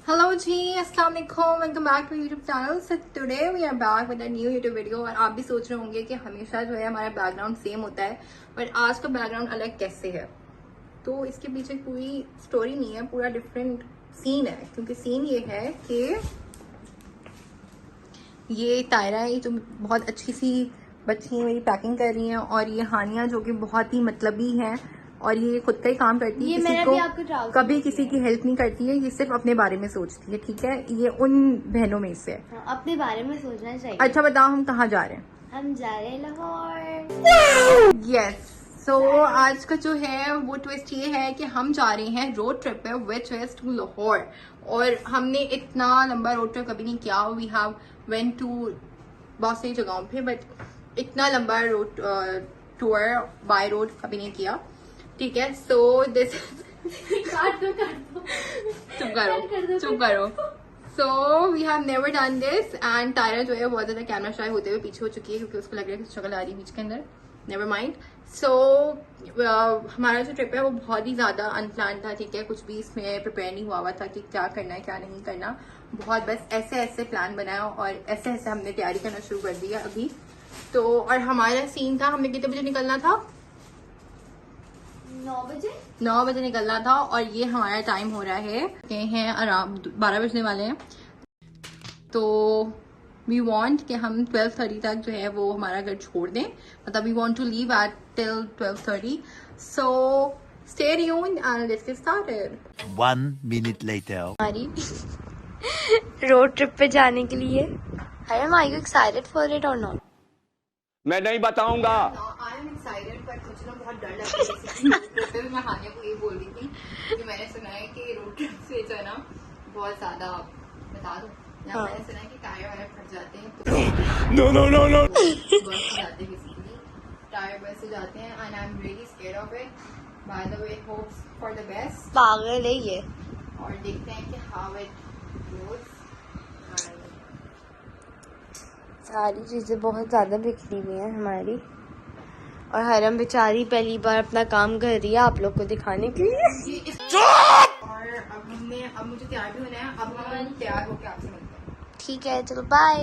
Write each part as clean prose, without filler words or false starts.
Hello जी, अस्सलाम वालेकुम, welcome back to YouTube channel. So today we are back with a new YouTube video. और आप भी सोच रहे होंगे कि हमेशा जो है हमारा बैकग्राउंड सेम होता है, बट आज का बैकग्राउंड अलग कैसे है। तो इसके पीछे पूरी स्टोरी नहीं है, पूरा डिफरेंट सीन है। क्योंकि सीन ये है कि ये तायरा है जो बहुत अच्छी सी बच्ची है, मेरी पैकिंग कर रही है। और ये हानिया जो कि बहुत ही मतलबी है और ये खुद का ही काम करती है, किसी को कभी किसी की हेल्प नहीं करती है। ये सिर्फ अपने बारे में सोचती है, ठीक है। ये उन बहनों में से है। अपने बारे में सोचना चाहिए। अच्छा बताओ, हम कहाँ जा रहे हैं? हम जा रहे हैं लाहौर। यस। सो आज का जो है वो ट्विस्ट ये है कि हम जा रहे हैं रोड ट्रिप पे विच इज टू लाहौर। और हमने इतना लंबा रोड ट्रिप कभी नहीं किया। वी हैव वेंट टू बहुत सारी जगहों पे, बट इतना लंबा रोड टूर बाय रोड कभी नहीं किया, ठीक है। सो दिस चुप करो। So we have never done this. And तायरा जो है बहुत ज्यादा कैमरा शाय होते हुए पीछे हो चुकी है, क्योंकि उसको लग रहा है कि शक्ल आ रही है बीच के अंदर। Never mind. सो हमारा जो ट्रिप है वो बहुत ही ज्यादा अनप्लान था, ठीक है। कुछ भी इसमें प्रिपेयर नहीं हुआ था कि क्या करना है क्या नहीं करना। बहुत बस ऐसे ऐसे प्लान बनाया और ऐसे ऐसे हमने तैयारी करना शुरू कर दिया अभी तो। और हमारा सीन था, हमें कितने बजे निकलना था? 9 बजे निकलना था। और ये हमारा टाइम हो रहा है आराम 12 बजने वाले हैं। तो वी वांट कि हम 12:30 तक जो है वो हमारा घर छोड़ दें, मतलब we want to leave at till 12:30। So stay tuned and let's get started. 1 minute later. हमारी रोड ट्रिप पे जाने के लिए are you excited for it और नॉट? मैं नहीं बताऊंगा। आई एम एक्साइटेड, बट मुझे ना बहुत डर लगता है। मैं हानिया को ये बोल रही थी कि मैंने सुना है कि रोड ट्रिप से जो है ना बहुत ज्यादा बता दो ना, मैंने सुना है कि टायर वायर फट जाते हैं। नो बस जाते हैं, बेसिकली टायर बस से जाते हैं। And I am really scared of it. By the way, hopes for the best. पागल है ये। और देखते हैं कि हाउ इट गोस। सारी चीजें बहुत ज्यादा बिखरी हुई हैं हमारी, और हरम बेचारी पहली बार अपना काम कर रही है आप लोग को दिखाने के लिए। और अब मुझे तैयार भी होना है। अब हम तैयार होकर आपसे मिलते हैं, ठीक है, चलो बाय।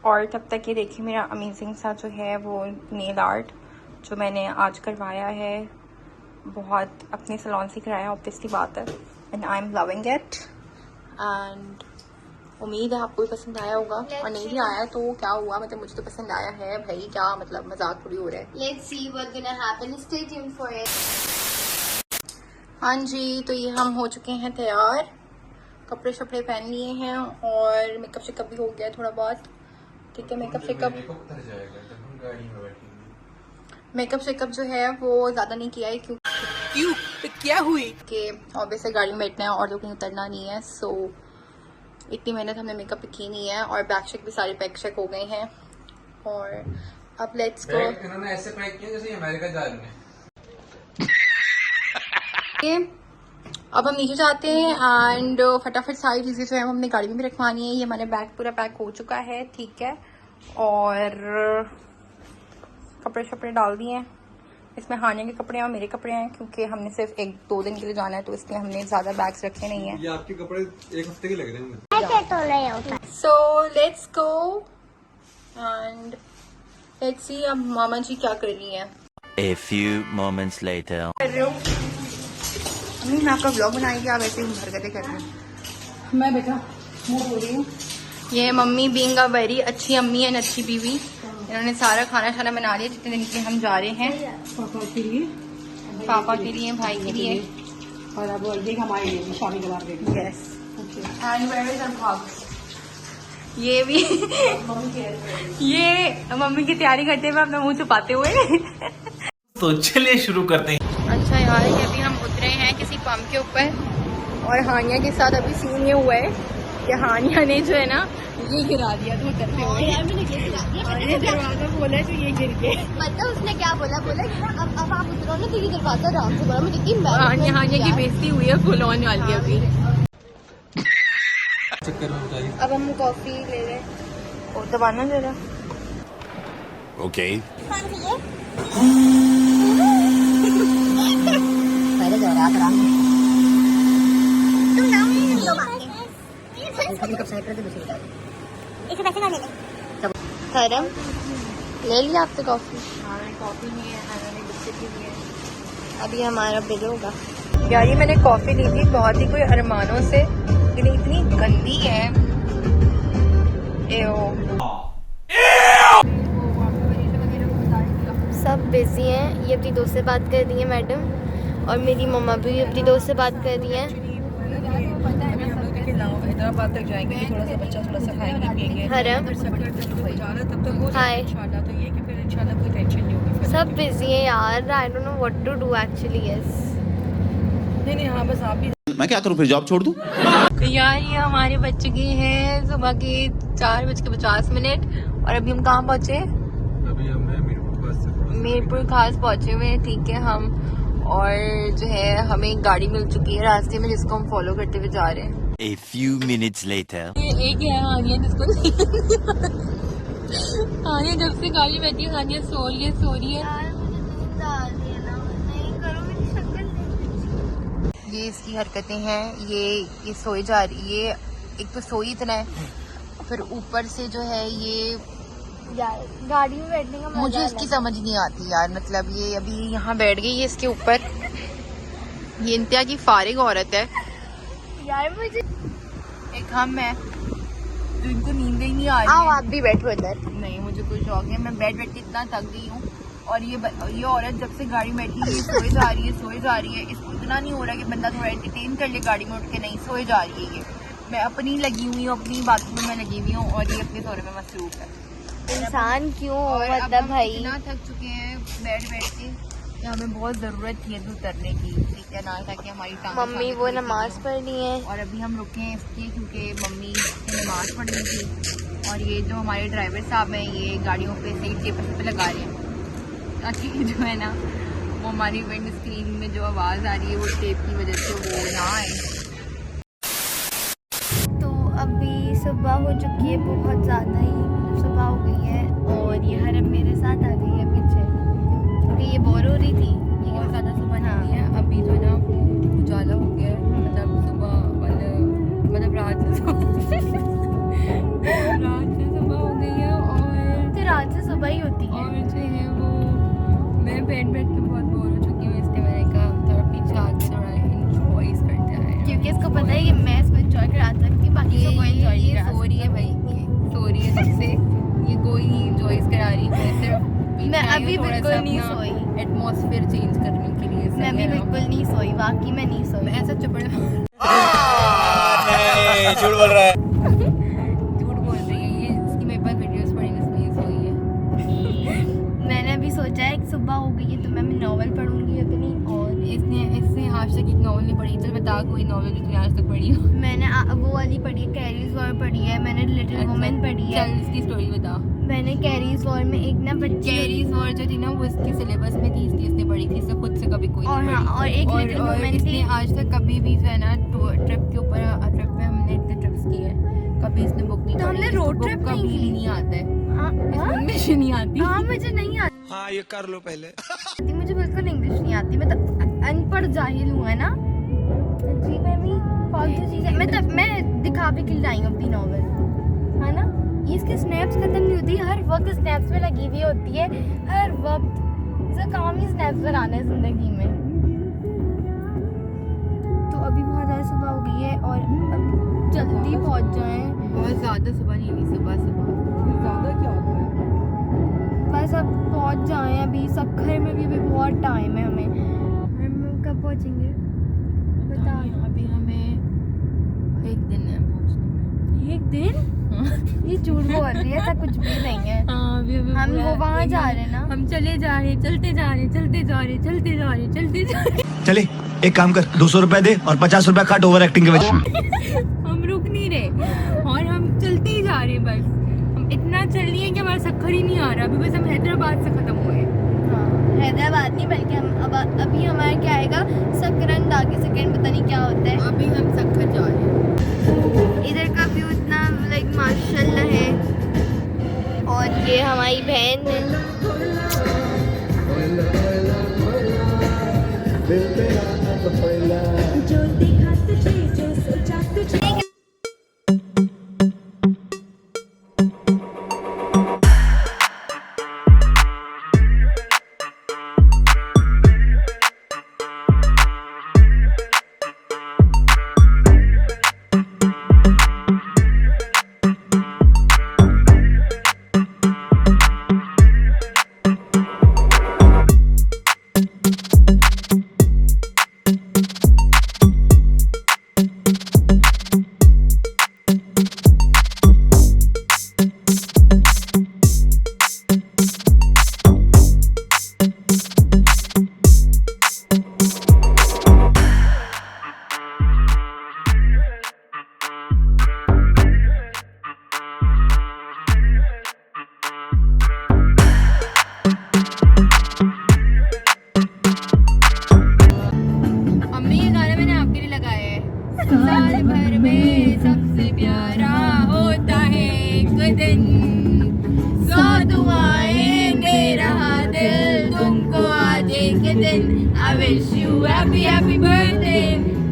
और तब तक ये देखिए मेरा अमेजिंग सा जो है वो नेल आर्ट जो मैंने आज करवाया है, बहुत अपने सैलून से कराया, ऑब्वियसली बात है। And I am loving it. And उम्मीद है आपको भी पसंद आया होगा। और नहीं भी आया तो क्या हुआ, मतलब मुझे तो पसंद आया है भाई, क्या मतलब मजाक थोड़ी हो रहा है। Let's see what's gonna happen. Stay tuned for it. हाँ जी, तो ये हम हो चुके हैं तैयार, कपड़े शपड़े पहन लिए हैं और मेकअप शेकअप भी हो गया थोड़ा बहुत, ठीक है। मेकअप शेकअप जो है वो ज्यादा नहीं किया है, क्यों क्या हुई कि ऑब्वियसली गाड़ी में बैठना है और तो कहीं उतरना नहीं है। सो इतनी मेहनत हमने मेकअप पे की नहीं है। और बैग चेक भी सारे पैक चेक हो गए हैं। और अब लेट्स गो। इन्होंने ऐसे पैक किया जैसे अमेरिका जा रहे हैं। अब हम नीचे जाते हैं एंड फटाफट सारी चीजें जो है हम अपनी गाड़ी में भी रखवानी है। ये हमारे बैग पूरा पैक हो चुका है, ठीक है। और कपड़े शपड़े डाल दिए हैं। इसमें हानिया के कपड़े हैं और मेरे कपड़े हैं, क्योंकि हमने सिर्फ 1-2 दिन के लिए जाना है, तो इसलिए हमने ज्यादा बैग्स रखे नहीं है। ये आपके कपड़े एक हफ्ते के लग रहे हैं। So let's go and let's सी अब मामा जी क्या कर रही हैं। A few moments later. कर रहे हो? मैं आपका ब्लॉग बनाएगी, आप ऐसे ही हरकतें कर रहे हो। मैं बेटा मुँह धो रही हूँ। ये मम्मी बीइंग अ वेरी अच्छी अम्मी एंड अच्छी बीवी, इन्होंने सारा खाना शाना बना लिया जितने दिन के लिए हम जा रहे हैं। पापा के लिए, भाई के लिए, और अब देख हमारे लिए भी शादी के बाद देख। Yes. And where is our box. ये भी ये मम्मी की तैयारी करते हुए अपना मुंह छुपाते हुए। तो चलिए शुरू करते हैं। अच्छा यार, ये अभी हम उतरे हैं किसी पंप के ऊपर और हानिया के साथ अभी सीन ये हुआ है कि हानिया ने जो है ना ये गिरा दिया तो उतरते हुए। ये दरवाजा बोला तो ये गिर गए। मतलब उसने क्या बोला कि अब आप उतरो ना तो ये दरवाजा आराम से बोला। मुझे हानिया की बेइज्जती हुई है, फुल ऑन वाली अभी। अब हम कॉफी ले रहे हैं। और दबाना जरा। Okay. पहले जो तुम नाम नहीं लो बात हरम ले लिया आपने कॉफी? कॉफी नहीं है, मैंने बिस्किट भी नहीं है। अभी हमारा बिल होगा। यार ये मैंने कॉफी ली थी बहुत ही कोई अरमानों से, लेकिन इतनी गंदी है। सब बिजी हैं। ये अपनी दोस्त से बात कर रही है मैडम, और मेरी मम्मा भी अपनी दोस्त से बात कर रही हैं। हैदराबाद तक जाएंगे, थोड़ा सा बच्चा थोड़ा सा खाएंगे पिएंगे। हरम तब तक हो हाय। इंशाल्लाह। तो ये कि फिर इंशाल्लाह कोई टेंशन नहीं होगी। सब बिजी हैं यार। I don't know what to do actually. Yes नहीं हाँ, बस आप भी मैं क्या करूं फिर, जॉब छोड़ दूं? यार ये हमारे बच्चे की है सुबह के 4:50 और अभी हम कहाँ पहुँचे? अभी हम मीरपुर खास पहुँचे हुए हैं, ठीक है हम। और जो है हमें एक गाड़ी मिल चुकी है रास्ते में, जिसको हम फॉलो करते हुए जा रहे हैं। A few minutes later. एक है हानिया जिसको हानिया जब से गाड़ी बैठी है हानिया सो रही है। ये इसकी हरकतें हैं, ये सोई जा रही है। एक तो सोई इतना है, फिर ऊपर से जो है ये गाड़ी में बैठने का मुझे इसकी समझ नहीं आती यार। मतलब ये अभी यहाँ बैठ गई है इसके ऊपर। ये इंतहा की फारिग औरत है यार। मुझे एक हम है तो इनको नींद ही नहीं आ रही आओ है। आप भी बैठो इधर। नहीं मुझे कोई शौक है, मैं बैठ के इतना थक गई हूँ। और ये औरत जब से गाड़ी में बैठी है ये सोए जा रही है। इसको इतना नहीं हो रहा कि बंदा थोड़ा एंटरटेन कर ले गाड़ी में उठ के। नहीं, सोए जा रही है ये। मैं अपनी लगी हुई हूँ, अपनी बातों में मैं लगी हुई हूँ, और ये अपने सोने में मसरूफ है। इंसान क्यों और अब मतलब हम भाई। इतना थक चुके हैं बैठ के कि हमें बहुत ज़रूरत थी अभी उतरने की, ठीक है ना, ताकि हमारी टांगें मम्मी वो नमाज पढ़ रही है। और अभी हम रुके हैं इसलिए क्योंकि मम्मी ने नमाज पढ़नी थी। और ये जो हमारे ड्राइवर साहब हैं ये गाड़ियों पे सही टेप पे लगा रहे हैं ताकि जो है ना वो हमारी विंड स्क्रीन में जो आवाज़ आ रही है वो टेप की वजह से वो ना आए। तो अभी सुबह हो चुकी है, बहुत ज़्यादा ही सुबह हो गई है। और ये हरम मेरे साथ आ गई है पीछे, क्योंकि ये बोर हो रही थी। बहुत ज़्यादा सुबह नहीं है अभी, जो ना उजाला हो गया है। मतलब सुबह वाले मतलब रात से सुबह हो गई है। और तो रात से सुबह ही होती है। और जो है वो मैं बैठ के बहुत बोर हो चुकी हूँ, इसलिए मैंने कहा थोड़ा पीछे आके थोड़ा इंजॉय करते हैं, क्योंकि इसको पता है कि मैं इसको एंजॉय करा सकती हूँ, बाकी को कोई एंजॉय नहीं करा सो रही है भाई, ये सो रही है सबसे, ये कोई नहीं इंजॉय करा रही है। सिर्फ मैं अभी बिल्कुल नहीं सोई। एटमॉस्फेयर चेंज करने के लिए मैं अभी बिल्कुल नहीं सोई, वाकई मैं नहीं सोई। मैं ऐसा चुप झूठ बोल रहा है। झूठ बोल रही है ये, इसकी मेरे पास वीडियोस पड़ी हैं इसमें ये सोई है। मैंने अभी सोचा है कि सुबह हो गई है तो मैं नॉवल पढ़ूंगी अपनी। और इसने आज तक एक नॉवल नहीं पढ़ी। चल बता कोई नॉवल जो तूने आज तक पढ़ी हो। मैंने वो वाली पढ़ी है, कैरीज वॉर पढ़ी है मैंने, लिटिल वुमेन पढ़ी है। चल इसकी स्टोरी बता। मैंने कैरीज वॉर में एक ना बच्ची कैरीज वॉर जो थी ना वो इसके सिलेबस में थी, इसलिए इसने पढ़ी थी, इससे खुद से कभी कोई और नहीं हाँ, पढ़ी। और एक लिटिल वुमेन इसने थी। आज तक कभी भी जो है ना ट्रिप के ऊपर ट्रिप पे हमने इतने ट्रिप्स किए हैं, कभी इसने बुक नहीं तो हमने पढ़ी। रोड इसको ट्रिप book नहीं कभी की। नहीं आता है, हाँ, इसको इंग्लिश नहीं आती। हाँ मुझे नहीं आती, हाँ ये कर लो पहले। मुझे बिल्कुल इंग्लिश नहीं आती। मैं तो अनपढ़ जाहिल हूँ, है ना। जी मैमी फालतू चीजें मैं दिखावे के लिए आई हूँ अपनी नॉवल, है ना। ये इसके स्नैप्स खत्म नहीं होती, हर वक्त स्नैप्स पे लगी हुई होती है, हर वक्त इसका काम ही स्नैप्स बनाना है जिंदगी में। तो अभी बहुत ज़्यादा सुबह हो गई है और अब जल्दी पहुँच जाएं। बहुत ज़्यादा सुबह नहीं हुई, सुबह ज़्यादा क्या होता है? बस अब पहुँच जाएं। अभी सखर में भी बहुत टाइम है हमें। हम कब पहुँचेंगे बता। अभी हमें एक दिन है पहुँचने में। एक दिन? ये झूठ बोल रही है, ऐसा कुछ भी नहीं है। हाँ अभी हम वो वहाँ जा रहे हैं ना। हम चले जा रहे, चलते जा रहे। चले एक काम कर, 200 रुपए दे और 50 रुपए काट ओवर एक्टिंग के वजह। हम रुक नहीं रहे और हम चलते ही जा रहे हैं। बस हम इतना चल रही है कि हमारा सफर ही नहीं आ रहा। अभी बस हम हैदराबाद से खत्म हुए हैं। हाँ, हैदराबाद नहीं बल्कि हम अभी हमारा क्या आएगा, सकरंद आगे। सेकंड पता नहीं क्या होता है। अभी हम सखर जा रहे हैं। इधर का व्यू इतना लाइक माशाल्लाह है। और ये हमारी बहन है। आपके लिए लगाया है। साल भर में सबसे प्यारा होता है एक दिन, 100 दुआएं दे रहा दिल तुमको आज एक दिन। I wish you happy happy birthday,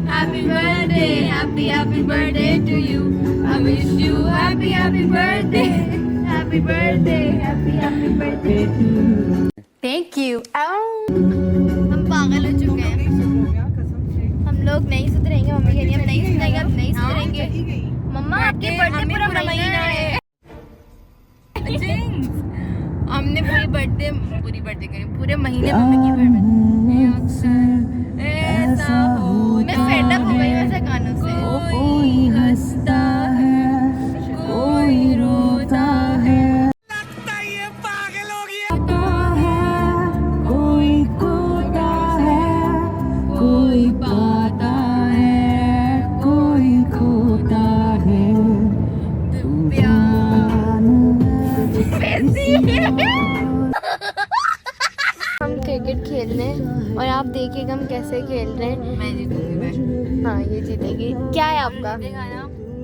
happy birthday, happy happy birthday to you. I wish you happy happy birthday, happy birthday, happy happy birthday to you. Thank you. हम पागल हो चुके हैं, हम लोग नहीं सुधरेंगे। मम्मी कह रही है हम नहीं सुधरेंगे, हम नहीं सुधरेंगे। मम्मा आपके बर्थडे पूरा महीना है। हमने पूरे बर्थडे करें, पूरे महीने मम्मी की बर्थडे ऐसा हो। मैं फेड अप हो गई वैसे गानों से। कोई हंसता है, कोई रोता है, कोई खोता है, कोई पाता है, कोई खोता है। हम क्रिकेट खेल रहे हैं और आप देखिएगा हम कैसे खेल रहे हैं। मैं जीतूंगी। मैं हाँ ये जीतेगी। क्या है आपका?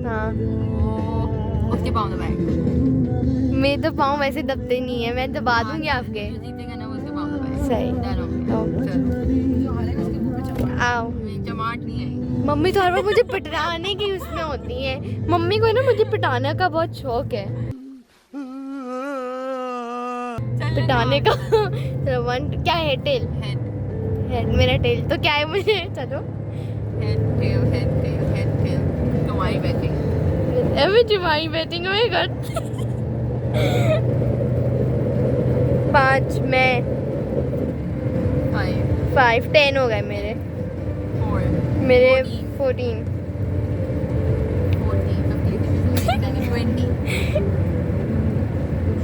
हाँ उसके पाँव दबाए। मेरे तो पाँव वैसे दबते नहीं है, मैं दबा दूंगी आपके। जो जीतेगा ना वो उसके पाँव दबाए। सही। आओ। जमाट नहीं है। मम्मी तो हर बार मुझे पिटाने की उसमें होती है। मम्मी को ना मुझे पिटाने का बहुत शौक है, पिटाने का। चलो वन क्या है? टेल। हेड मेरा टेल तो क्या है मुझे? चलो हेड टेल तुम्हारी बैटिंग। अभी तुम्हारी बैटिंग में कर 5 मैं 5 10 हो गए मेरे 14 22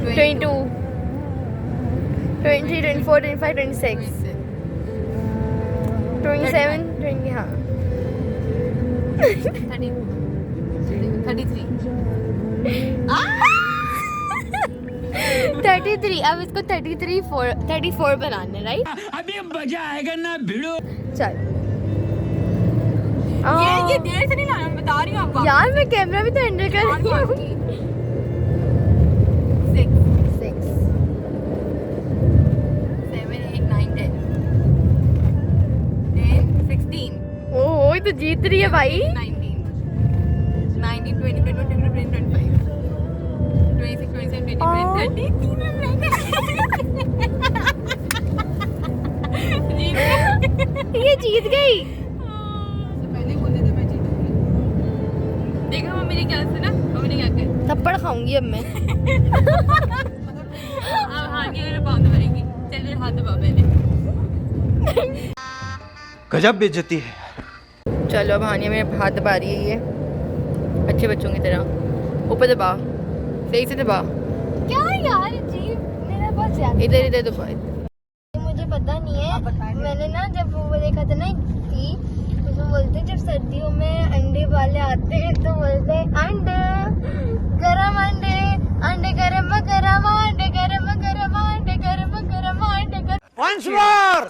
23 24 25 26 27 20 हाँ 33। अब इसको 34 बनाने, राइट? अभी मजा आएगा ना भिड़ो। चल ये देर से नहीं लाना, मैं बता रही हूँ आपको। यार मैं कैमरा भी तो हैंडल कर रही हूँ। 6 6 7 8 9 10 10 16 ओह तो जीत रही है भाई। 19 20 21 22 23 25 26 27 28 30 ये जीत गई। देखा मम्मी ने क्या सुना? मम्मी ने क्या कहा? थप्पड़ खाऊंगी अब मैं। अब आगे मेरे पाँव दबाएगी। चल मेरे हाथ दबा पहले। गजब बेइज्जती है। चलो अब हानिया मेरे हाथ दबा रही है, ये अच्छे बच्चों की तरह। ऊपर दबा, सही से दबा। क्या यार जी, मेरा बहुत ज्यादा इधर इधर दबा। मुझे पता नहीं है। मैंने ना जब वो देखा था ना कि उसमें बोलते जब सर्दियों में अंडे वाले आते हैं तो बोलते अंडे गरम, अंडे अंडे गरम गरम, अंडे गरम गरम, अंडे गरम गरम, अंडे गरम। Once more.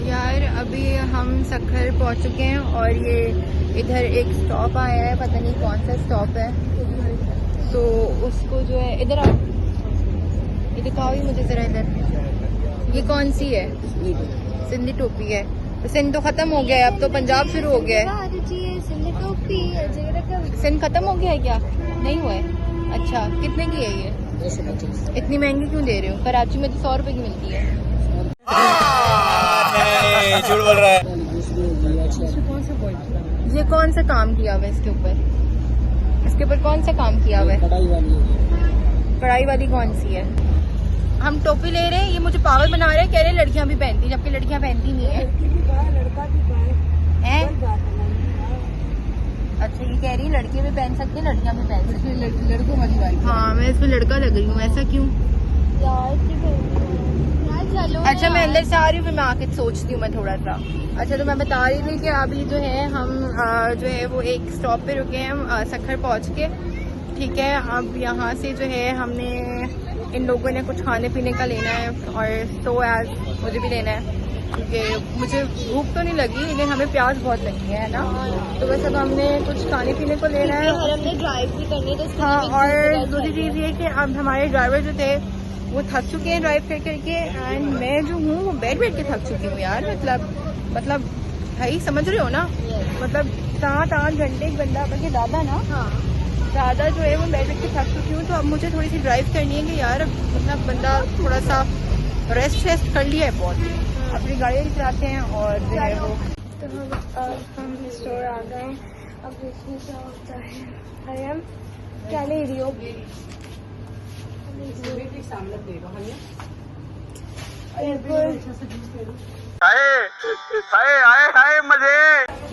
यार अभी हम सखर पहुंच चुके हैं और ये इधर एक स्टॉप आया है, पता नहीं कौन सा स्टॉप है। तो उसको जो है इधर आओ, ये दिखाओ ही मुझे जरा इधर। ये कौन सी है? सिंधी टोपी है। तो सिंध तो खत्म हो गया है, अब तो पंजाब शुरू हो गया है। सिंध खत्म हो गया है क्या? नहीं हुआ है? अच्छा कितने की है ये? 225। इतनी महंगी क्यों दे रहे हो? कराची में तो 100 रुपए की मिलती है। झूठ बोल रहा है। ये कौन सा काम किया हुआ है इसके ऊपर? इसके ऊपर कौन सा काम किया हुआ है? कढ़ाई वाली कौन सी है? हम टोपी ले रहे हैं, ये मुझे पागल बना रहे हैं, कह रहे हैं लड़कियां भी पहनती, जबकि लड़कियां पहनती नहीं है। अच्छा ये कह रही है लड़के भी पहन सकते हैं, लड़कियां भी पहन सकती हैं। लड़कों वाली बात। हाँ मैं इसमें लड़का लग रही हूँ, ऐसा क्यों? अच्छा मैं अंदर से आ रही हूँ, फिर मैं आके सोचती हूँ मैं थोड़ा सा। अच्छा तो मैं बता रही थी कि अभी जो है हम जो है वो एक स्टॉप पे रुके हैं सखर पहुँच के। ठीक है, अब यहाँ से जो है हमने इन लोगों ने कुछ खाने पीने का लेना है और तो एज मुझे भी लेना है। क्योंकि मुझे भूख तो नहीं लगी लेकिन हमें प्यास बहुत लगी है ना, तो बस अब हमने कुछ खाने पीने को लेना है। हमने ड्राइव भी करनी है तो हाँ, और दूसरी चीज़ ये कि अब हमारे ड्राइवर जो थे वो थक चुके हैं ड्राइव कर करके, एंड मैं जो हूँ वो बैठ के थक चुकी हूँ यार। मतलब भाई समझ रहे हो ना, मतलब 7-8 घंटे एक बंदा बल्कि ज़्यादा ना, ज़्यादा जो है वो बैठ के थक चुकी हूँ। तो अब मुझे थोड़ी सी ड्राइव करनी है कि यार मतलब बंदा थोड़ा सा रेस्ट कर लिया है बहुत, अपनी गाड़ी चलाते हैं और जो है वो। तो हम स्टोर आ गए, अब देखिए क्या होता है। हरियम क्या ले रही हो?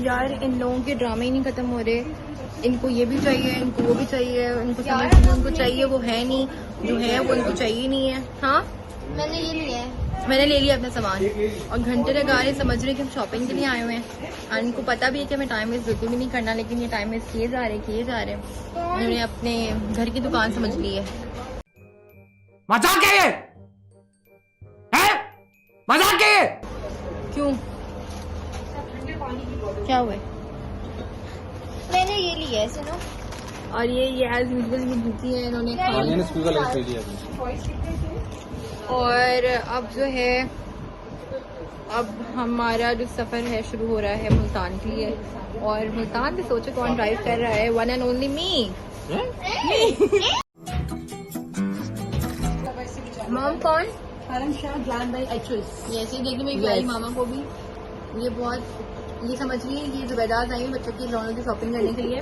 यार इन लोगों के ड्रामे ही नहीं खत्म हो रहे, इनको ये भी चाहिए, इनको वो भी चाहिए, इनको समझ नहीं उनको चाहिए वो है नहीं, जो है वो इनको चाहिए नहीं है। हाँ मैंने ये लिया है, मैंने ले लिया अपना सामान और घंटे लगा रहे समझ रहे कि हम शॉपिंग के लिए आए हुए हैं, और इनको पता भी है कि हमें टाइम वेस्ट बिल्कुल भी नहीं करना, लेकिन ये टाइम वेस्ट किए जा रहे उन्होंने अपने घर की दुकान समझ ली है। मजाक है ये? है? मजाक है ये? क्यों, क्या हुआ है? मैंने ये लिया है, सुनो। और ये एज यूजुअल ये भूखी है, इन्होंने मैंने स्कूल का लंच ले लिया अपने। और अब जो है अब हमारा जो सफ़र है शुरू हो रहा है मुल्तान के लिए, और मुल्तान में सोचो कौन ड्राइव कर रहा है, one and only me. Mom कौन? ऐसे ही देखने में प्यारी मामा को भी ये बहुत ये समझ रही है कि जुबैदार आई है बच्चों की खिलौनों की शॉपिंग करने के लिए।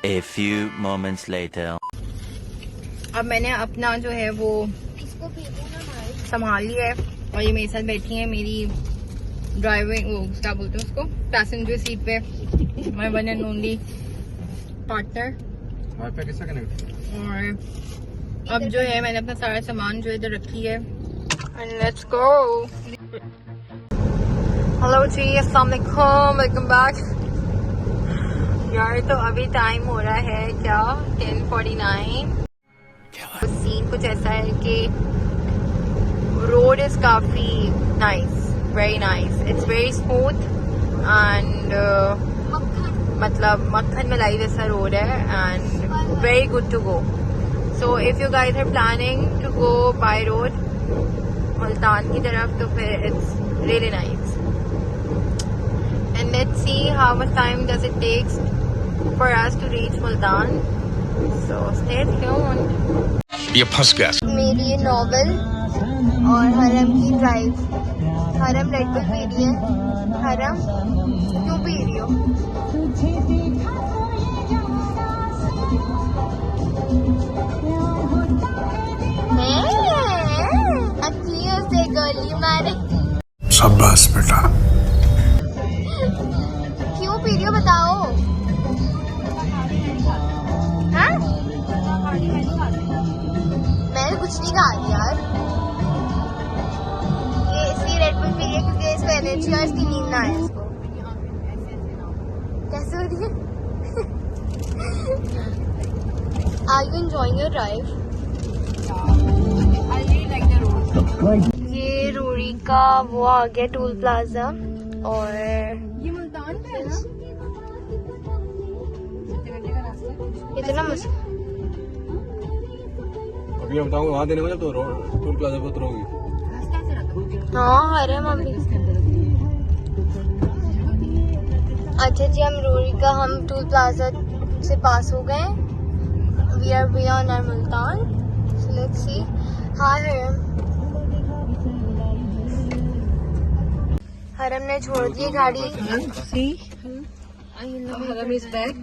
A few moments later. अब मैंने अपना जो है वो संभाल लिया है और ये मेरे साथ बैठी है मेरी ड्राइविंग वो क्या बोलते हैं उसको, पैसेंजर सीट पे, my one and only partner. Wifi कैसा कनेक्ट? और अब जो है मैंने अपना सारा सामान जो इधर रखी है, एंड लेट्स गो। हेलो जी, अस्सलाम वालेकुम, वेलकम बैक। यार तो अभी टाइम हो रहा है क्या 10:49। सीन कुछ ऐसा है कि रोड इज काफी nice, very nice, it's very smooth and मतलब मक्खन मलाई जैसा रोड है and very good to go. So if you guys are planning to go by road Multan की तरफ तो फिर it's really nice, and let's see how much time does it takes for us to reach Multan, so stay tuned. ये फंस गया। मेरी ये novel और हरम की ड्राइव। हरम रेड बुल पी रही है। हरम क्यों पी रही हो? अच्छी उसे गोली मारे। शाबाश बेटा। क्यों पी रही हो बताओ? हाँ? मैंने कुछ नहीं कहा यार, ये इसलिए रेड बुल पी रही है क्योंकि इसको एनर्जी और इसकी नींद ना आए इसको। कैसे हो रही है? Are you enjoying your drive? ये रोरी का वो आ गया टोल प्लाजा, और ये मुल्तान पे है ना? इतना मुश्किल। अभी मैं बताऊंगा वहाँ देने को जब तो टोल प्लाजा पे उतरोगी। हाँ हरे मम्मी। अच्छा जी, हम रोरी का हम टोल प्लाजा से पास हो गए। We are beyond our Multan, so let's see. Hi हरम। हरम ने छोड़ दी गाड़ी। हरम इज बैक।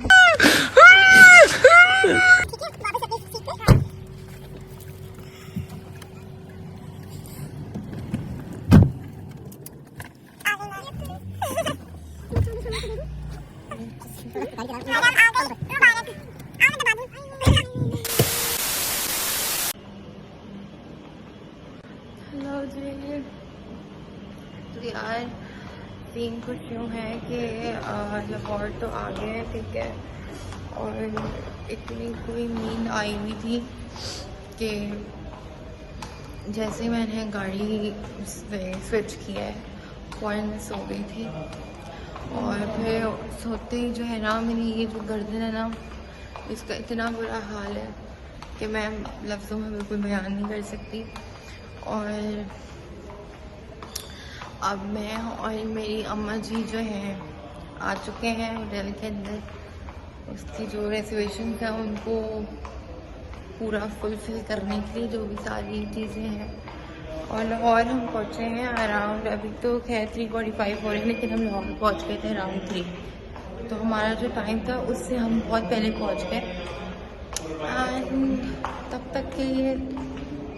हेलो जी। तो यार सीन कुछ यूँ है कि लाहौर तो आ गए हैं, ठीक है, और इतनी कोई नींद आई हुई थी कि जैसे मैंने गाड़ी स्विच किया है फ़ौरन मैं सो गई थी और फिर सोते ही जो है ना मेरी ये जो गर्दन है ना इसका इतना बुरा हाल है कि मैं लफ्ज़ों में बिल्कुल बयान नहीं कर सकती। और अब मैं और मेरी अम्मा जी जो हैं आ चुके हैं होटल के अंदर। उसकी जो रिजर्वेशन है उनको पूरा फुलफिल करने के लिए जो भी सारी चीज़ें हैं। और लाहौर हम पहुँचे हैं अराउंड, अभी तो खैर 3:45 हो रहे हैं लेकिन हम लाहौर पहुँच गए थे अराउंड 3। तो हमारा जो टाइम था उससे हम बहुत पहले पहुँच गए। एंड तब तक के लिए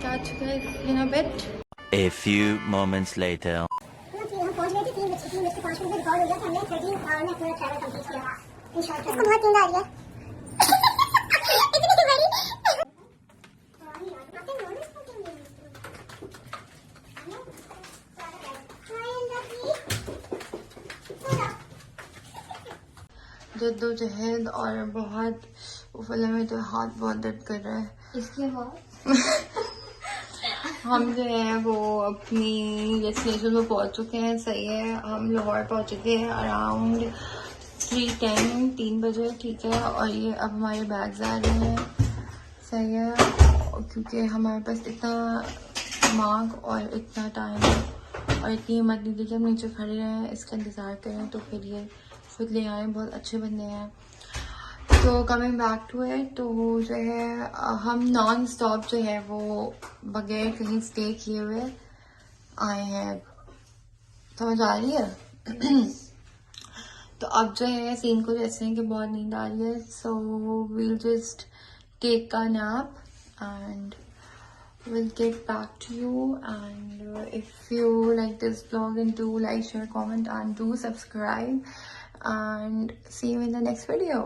catch you guys in a bit. A few moments later. हम पहुंच गए थे 3:05 में रिकॉर्ड हो गया था हमने 13 आवर में पूरा ट्रैवल कंप्लीट किया इंशाल्लाह। इसको बहुत नींद आ रही है इतनी बड़ी जद्दोजहद और बहुत उफला में तो हाथ बहुत दर्द कर रहा है। इसके बाद हम जो है वो अपनी डेस्टिनेशन में पहुंच चुके हैं। सही है, हम लाहौर पहुंच चुके हैं अराउंड 3 बजे, ठीक है। और ये अब हमारे बैग्स आ रहे हैं, सही है, क्योंकि हमारे पास इतना दिमाग और इतना टाइम और इतनी हिम्मत नहीं थी कि हम नीचे खड़े रहें, इसका इंतज़ार करें। तो फिर ये खुद ले आए, बहुत अच्छे बंदे हैं। तो कमिंग बैक टू इट, तो जो है हम नॉन स्टॉप जो है वो बगैर कहीं स्टे किए हुए आए हैं। समझ आ रही है? तो अब जो है सीन को जैसे हैं कि बहुत नींद आ रही है, so we'll just take a nap and we'll get back to you. And if you like this vlog, then do like, share, comment and do subscribe, and see you in the next video.